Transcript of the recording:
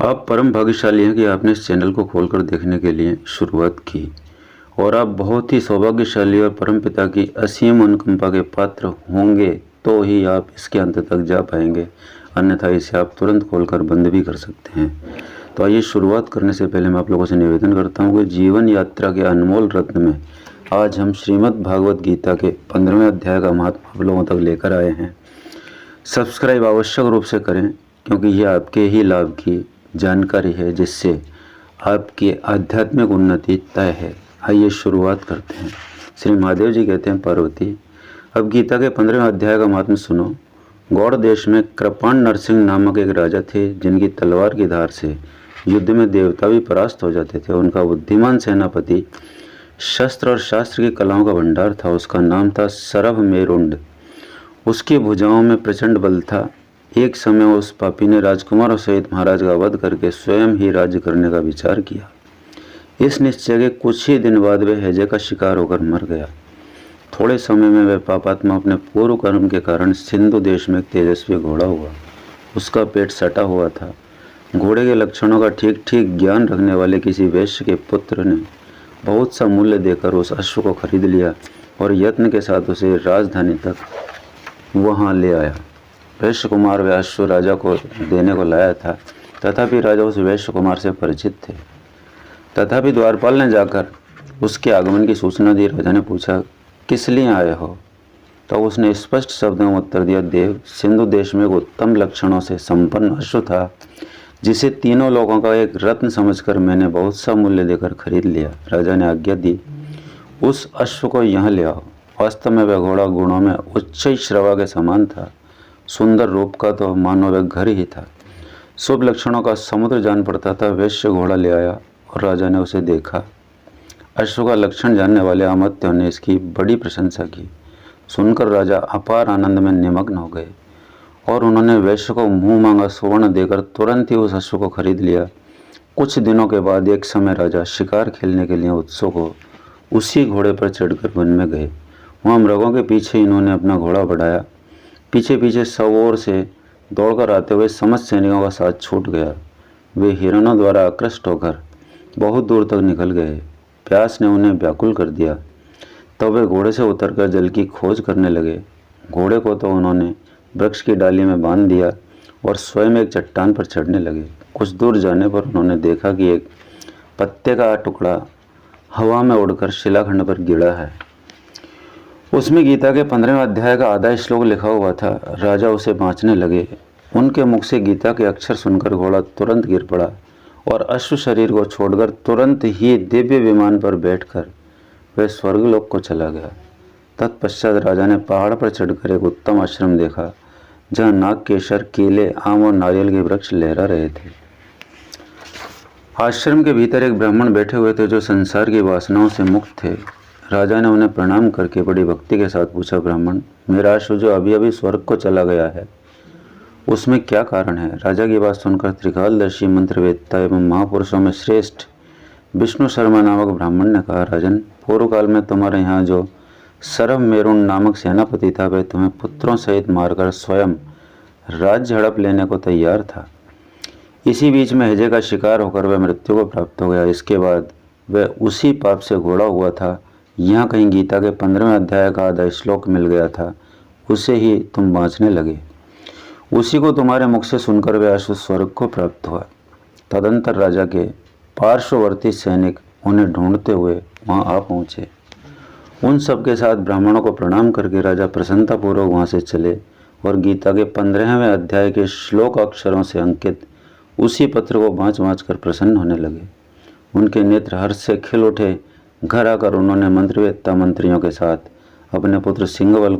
आप परम भाग्यशाली हैं कि आपने इस चैनल को खोलकर देखने के लिए शुरुआत की और आप बहुत ही सौभाग्यशाली और परम पिता की असीम अनुकंपा के पात्र होंगे तो ही आप इसके अंत तक जा पाएंगे, अन्यथा इसे आप तुरंत खोलकर बंद भी कर सकते हैं। तो आइए शुरुआत करने से पहले मैं आप लोगों से निवेदन करता हूँ कि जीवन यात्रा के अनमोल रत्न में आज हम श्रीमद् भागवत गीता के 15वें अध्याय का महत्व आप लोगों तक लेकर आए हैं। सब्सक्राइब आवश्यक रूप से करें क्योंकि यह आपके ही लाभ की जानकारी है जिससे आपकी आध्यात्मिक उन्नति तय है। आइए शुरुआत करते हैं। श्री महादेव जी कहते हैं, पार्वती अब गीता के 15वें अध्याय का महात्म्य सुनो। गौड़ देश में कृपाण नरसिंह नामक एक राजा थे जिनकी तलवार की धार से युद्ध में देवता भी परास्त हो जाते थे। उनका बुद्धिमान सेनापति शस्त्र और शास्त्र की कलाओं का भंडार था। उसका नाम था सरभ मेरुंड। उसकी भुजाओं में प्रचंड बल था। एक समय उस पापी ने राजकुमारों सहित महाराज का वध करके स्वयं ही राज्य करने का विचार किया। इस निश्चय के कुछ ही दिन बाद वह हैजे का शिकार होकर मर गया। थोड़े समय में वह पापात्मा अपने पूर्व कर्म के कारण सिंधु देश में एक तेजस्वी घोड़ा हुआ। उसका पेट सटा हुआ था। घोड़े के लक्षणों का ठीक ठीक ज्ञान रखने वाले किसी वैश्य के पुत्र ने बहुत सा मूल्य देकर उस अश्व को खरीद लिया और यत्न के साथ उसे राजधानी तक वहां ले आया। वैश्य कुमार वह अश्व राजा को देने को लाया था, तथापि राजा उस वैश्य कुमार से परिचित थे। तथापि द्वारपाल ने जाकर उसके आगमन की सूचना दी। राजा ने पूछा, किस लिए आए हो? तो उसने स्पष्ट शब्दों में उत्तर दिया, देव, सिंधु देश में एक उत्तम लक्षणों से संपन्न अश्व था जिसे तीनों लोगों का एक रत्न समझकर मैंने बहुत सा मूल्य देकर खरीद लिया। राजा ने आज्ञा दी, उस अश्व को यहाँ ले आओ। वास्तव में वह घोड़ा गुणों में उच्च श्रवा के समान था। सुंदर रूप का तो मानो वह घर ही था। शुभ लक्षणों का समुद्र जान पड़ता था। वैश्य घोड़ा ले आया और राजा ने उसे देखा। अश्व का लक्षण जानने वाले अमात्यों ने इसकी बड़ी प्रशंसा की। सुनकर राजा अपार आनंद में निमग्न हो गए और उन्होंने वैश्य को मुंह मांगा स्वर्ण देकर तुरंत ही उस अश्व को खरीद लिया। कुछ दिनों के बाद एक समय राजा शिकार खेलने के लिए उत्सुक हो उसी घोड़े पर चढ़कर वन में गए। वहाँ मृगों के पीछे इन्होंने अपना घोड़ा बढ़ाया। पीछे पीछे सब ओर से दौड़कर आते हुए समस्त सैनिकों का साथ छूट गया। वे हिरणों द्वारा आकृष्ट होकर बहुत दूर तक निकल गए। प्यास ने उन्हें व्याकुल कर दिया। तब वे घोड़े से उतरकर जल की खोज करने लगे। घोड़े को तो उन्होंने वृक्ष की डाली में बांध दिया और स्वयं एक चट्टान पर चढ़ने लगे। कुछ दूर जाने पर उन्होंने देखा कि एक पत्ते का टुकड़ा हवा में उड़कर शिलाखंड पर गिरा है। उसमें गीता के 15वें अध्याय का आधा श्लोक लिखा हुआ था। राजा उसे बाँचने लगे। उनके मुख से गीता के अक्षर सुनकर घोड़ा तुरंत गिर पड़ा और अश्व शरीर को छोड़कर तुरंत ही दिव्य विमान पर बैठकर वह स्वर्गलोक को चला गया। तत्पश्चात राजा ने पहाड़ पर चढ़कर एक उत्तम आश्रम देखा जहाँ नाग, केसर, केले, आम और नारियल के वृक्ष लहरा रहे थे। आश्रम के भीतर एक ब्राह्मण बैठे हुए थे जो संसार की वासनाओं से मुक्त थे। राजा ने उन्हें प्रणाम करके बड़ी भक्ति के साथ पूछा, ब्राह्मण, मेरा अश्व जो अभी अभी स्वर्ग को चला गया है उसमें क्या कारण है? राजा की बात सुनकर त्रिकालदर्शी मंत्रवेत्ता एवं महापुरुषों में श्रेष्ठ विष्णु शर्मा नामक ब्राह्मण ने कहा, राजन, पूर्व काल में तुम्हारे यहाँ जो सरभ मेरुण नामक सेनापति था वह तुम्हें पुत्रों सहित मारकर स्वयं राज्य हड़प लेने को तैयार था। इसी बीच में हैजे का शिकार होकर वह मृत्यु को प्राप्त हो गया। इसके बाद वह उसी पाप से घोड़ा हुआ था। यहाँ कहीं गीता के 15वें अध्याय का आधा श्लोक मिल गया था, उसे ही तुम बाँचने लगे। उसी को तुम्हारे मुख से सुनकर वह अश्व स्वर्ग को प्राप्त हुआ। तदंतर राजा के पार्श्ववर्ती सैनिक उन्हें ढूंढते हुए वहाँ आ पहुँचे। उन सब के साथ ब्राह्मणों को प्रणाम करके राजा प्रसन्नतापूर्वक वहाँ से चले और गीता के 15वें अध्याय के श्लोक अक्षरों से अंकित उसी पत्र को बाँच बाँच कर प्रसन्न होने लगे। उनके नेत्र हर्ष से खिल उठे। घर आकर उन्होंने मंत्रवेत्ता मंत्रियों के साथ अपने पुत्र सिंहबल को